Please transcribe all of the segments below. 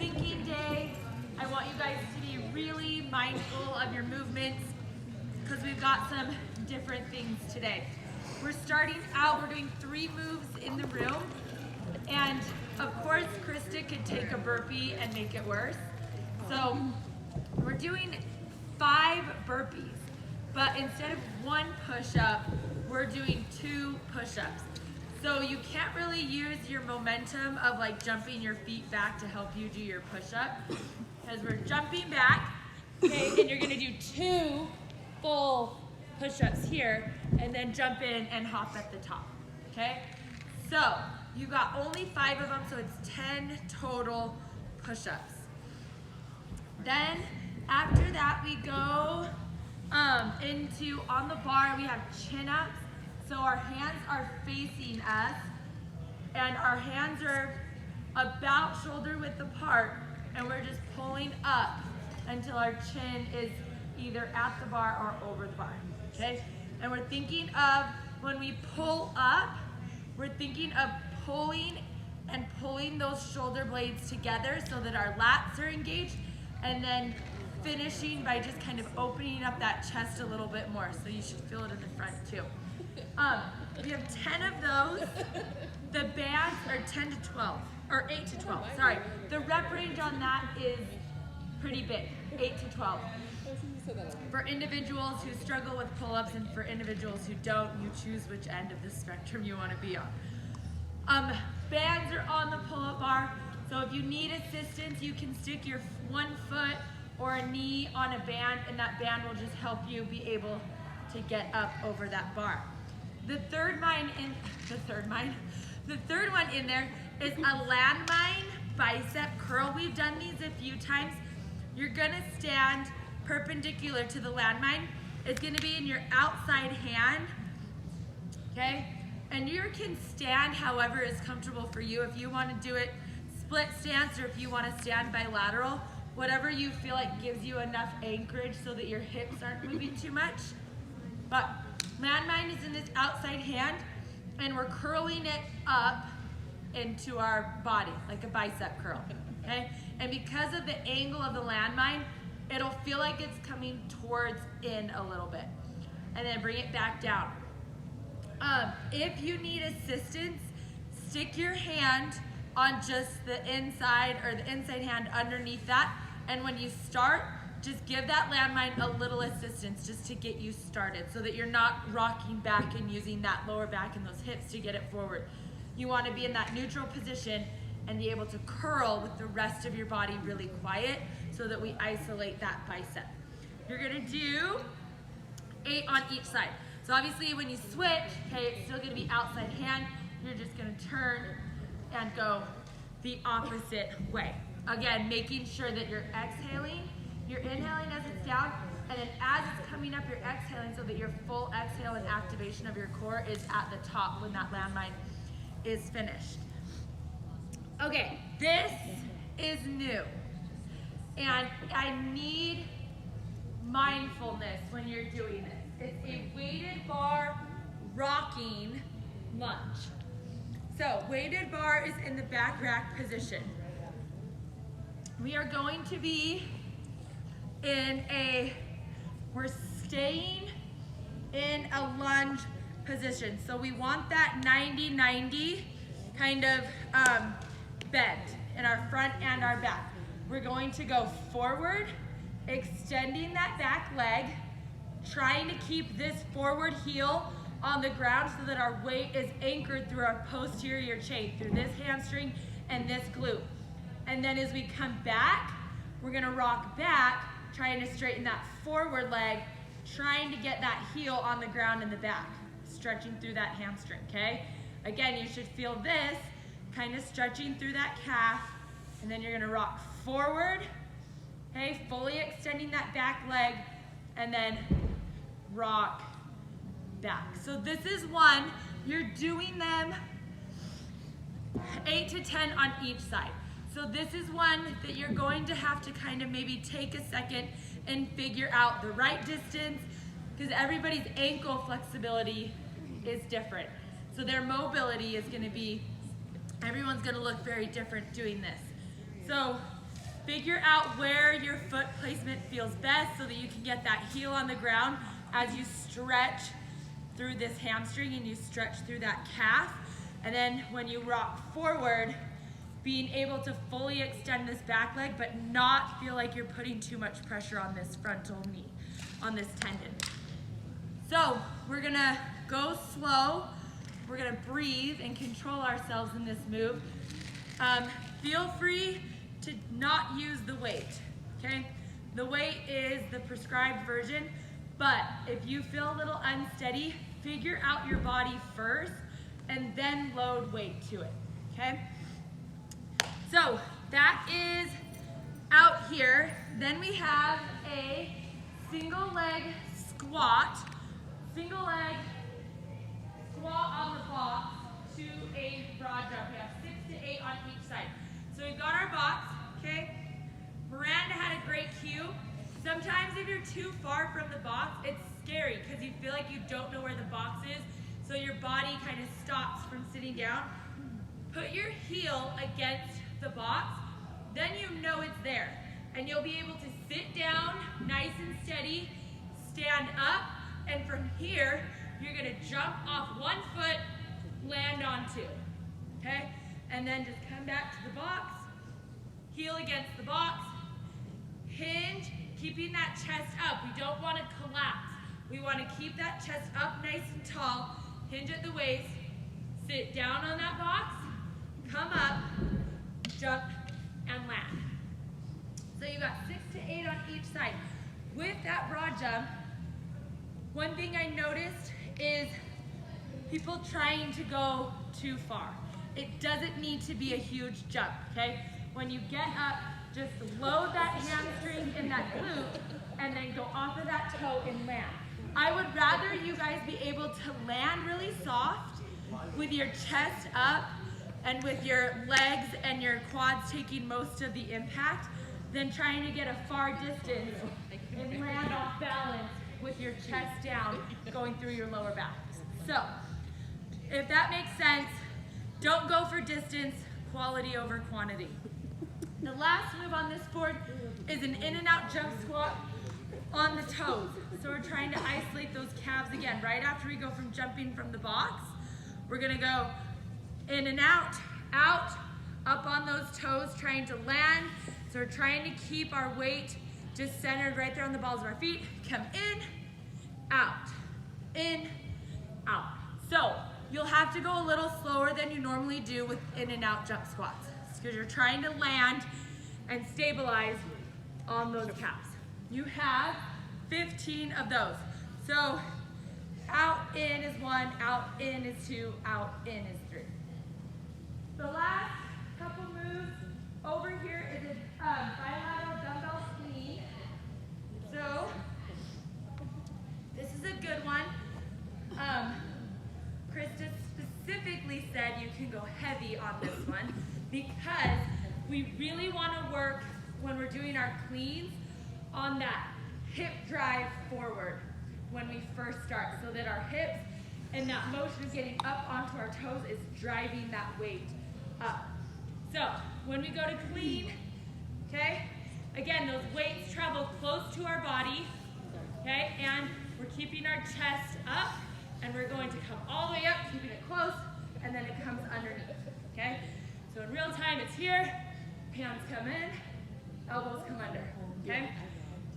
thinking day. I want you guys to be really mindful of your movements because we've got some different things today. We're starting out, we're doing 3 moves in the room. And of course, Krista could take a burpee and make it worse. So we're doing 5 burpees, but instead of 1 push-up, we're doing 2 push-ups. So you can't really use your momentum of like jumping your feet back to help you do your push-up because we're jumping back, okay, and you're gonna do 2 full push-ups here and then jump in and hop at the top, okay? So you got only 5 of them, so it's 10 total push-ups. Then after that, we go into, on the bar, we have chin-ups. So our hands are facing us, and our hands are about shoulder width apart, and we're just pulling up until our chin is either at the bar or over the bar, okay? And we're thinking of, when we pull up, we're thinking of pulling and pulling those shoulder blades together so that our lats are engaged, and then finishing by just kind of opening up that chest a little bit more. So you should feel it in the front too. We have 10 of those. The bands are 10 to 12, or 8 to 12, sorry. The rep range on that is pretty big, 8 to 12. For individuals who struggle with pull-ups and for individuals who don't, you choose which end of the spectrum you want to be on. Bands are on the pull-up bar, so if you need assistance, you can stick your 1 foot or a knee on a band, and that band will just help you be able to get up over that bar. The third one in there is a landmine bicep curl. We've done these a few times. You're gonna stand perpendicular to the landmine. It's gonna be in your outside hand, okay? And you can stand however is comfortable for you. If you wanna do it split stance or if you wanna stand bilateral, whatever you feel like gives you enough anchorage so that your hips aren't moving too much. But landmine is in this outside hand, and we're curling it up into our body, like a bicep curl, okay? And because of the angle of the landmine, it'll feel like it's coming towards in a little bit. And then bring it back down. If you need assistance, stick your hand on just the inside, or the inside hand underneath that, and when you start, just give that landmine a little assistance just to get you started so that you're not rocking back and using that lower back and those hips to get it forward. You want to be in that neutral position and be able to curl with the rest of your body really quiet so that we isolate that bicep. You're going to do 8 on each side. So obviously when you switch, okay, it's still going to be outside hand. You're just going to turn and go the opposite way. Again, making sure that you're exhaling. You're inhaling as it's down, and then as it's coming up, you're exhaling so that your full exhale and activation of your core is at the top when that landmine is finished. Okay, this is new, and I need mindfulness when you're doing this. It's a weighted bar rocking lunge. So, weighted bar is in the back rack position. We are going to be we're staying in a lunge position. So we want that 90-90 kind of bend in our front and our back. We're going to go forward, extending that back leg, trying to keep this forward heel on the ground so that our weight is anchored through our posterior chain, through this hamstring and this glute. And then as we come back, we're gonna rock back, trying to straighten that forward leg, trying to get that heel on the ground in the back, stretching through that hamstring, okay? Again, you should feel this, kind of stretching through that calf, and then you're gonna rock forward, okay? Fully extending that back leg, and then rock back. So this is one, you're doing them 8 to 10 on each side. So this is one that you're going to have to kind of maybe take a second and figure out the right distance, because everybody's ankle flexibility is different. So their mobility is going to be, everyone's going to look very different doing this. So figure out where your foot placement feels best so that you can get that heel on the ground as you stretch through this hamstring and you stretch through that calf. And then when you rock forward, being able to fully extend this back leg but not feel like you're putting too much pressure on this frontal knee, on this tendon. So we're gonna go slow. We're gonna breathe and control ourselves in this move. Feel free to not use the weight, okay? The weight is the prescribed version, but if you feel a little unsteady, figure out your body first and then load weight to it, okay? So that is out here. Then we have a single leg squat on the box to a broad jump. We have 6 to 8 on each side. So we've got our box, okay? Miranda had a great cue. Sometimes if you're too far from the box, it's scary because you feel like you don't know where the box is, so your body kind of stops from sitting down. Put your heel against the box, then you know it's there. And you'll be able to sit down nice and steady, stand up, and from here, you're gonna jump off one foot, land on two, okay? And then just come back to the box, heel against the box, hinge, keeping that chest up. We don't wanna collapse. We wanna keep that chest up nice and tall, hinge at the waist, sit down on that box, come up, jump, and land. So you got 6 to 8 on each side. With that broad jump, one thing I noticed is people trying to go too far. It doesn't need to be a huge jump, okay? When you get up, just load that hamstring in that glute and then go off of that toe and land. I would rather you guys be able to land really soft with your chest up and with your legs and your quads taking most of the impact than trying to get a far distance and land off balance with your chest down going through your lower back. So, if that makes sense, don't go for distance, quality over quantity. The last move on this board is an in and out jump squat on the toes. So we're trying to isolate those calves again. Right after we go from jumping from the box, we're gonna go in and out, up on those toes, trying to land. So we're trying to keep our weight just centered right there on the balls of our feet. Come in, out. So you'll have to go a little slower than you normally do with in and out jump squats because you're trying to land and stabilize on those calves. You have 15 of those. So out, in is 1, out, in is 2, out, in is 3. The last couple moves over here is a bilateral dumbbell clean. So this is a good one. Krista specifically said you can go heavy on this one because we really want to work when we're doing our cleans on that hip drive forward when we first start so that our hips and that motion of getting up onto our toes is driving that weight up. So when we go to clean, okay, again, those weights travel close to our body, okay, and we're keeping our chest up and we're going to come all the way up, keeping it close, and then it comes underneath, okay? So in real time, it's here, hands come in, elbows come under, okay?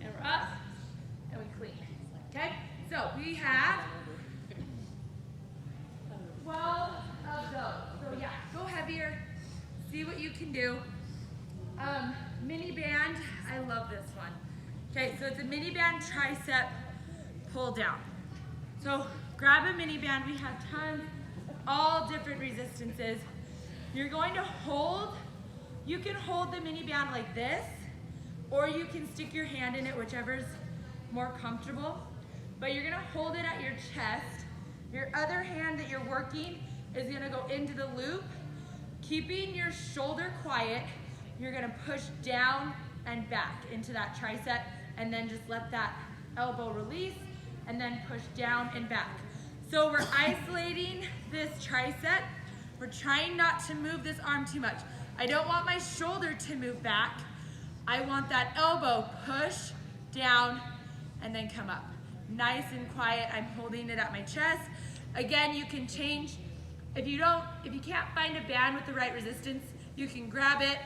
And we're up, and we clean, okay? So we have 12 of those. So yeah, go heavier, see what you can do. Mini band, I love this one. Okay, so it's a mini band tricep pull down. So grab a mini band, we have tons, all different resistances. You're going to hold, you can hold the mini band like this, or you can stick your hand in it, whichever's more comfortable. But you're gonna hold it at your chest. Your other hand that you're working is gonna go into the loop. Keeping your shoulder quiet, you're gonna push down and back into that tricep, and then just let that elbow release, and then push down and back. So we're isolating this tricep. We're trying not to move this arm too much. I don't want my shoulder to move back, I want that elbow push down and then come up. Nice and quiet, I'm holding it at my chest. Again, you can change. If you can't find a band with the right resistance, you can grab it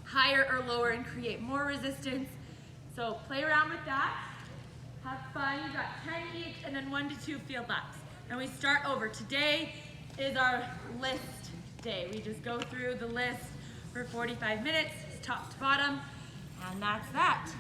higher or lower and create more resistance. So play around with that. Have fun. You got 10 each and then 1 to 2 field laps. And we start over. Today is our list day. We just go through the list for 45 minutes, top to bottom, and that's that.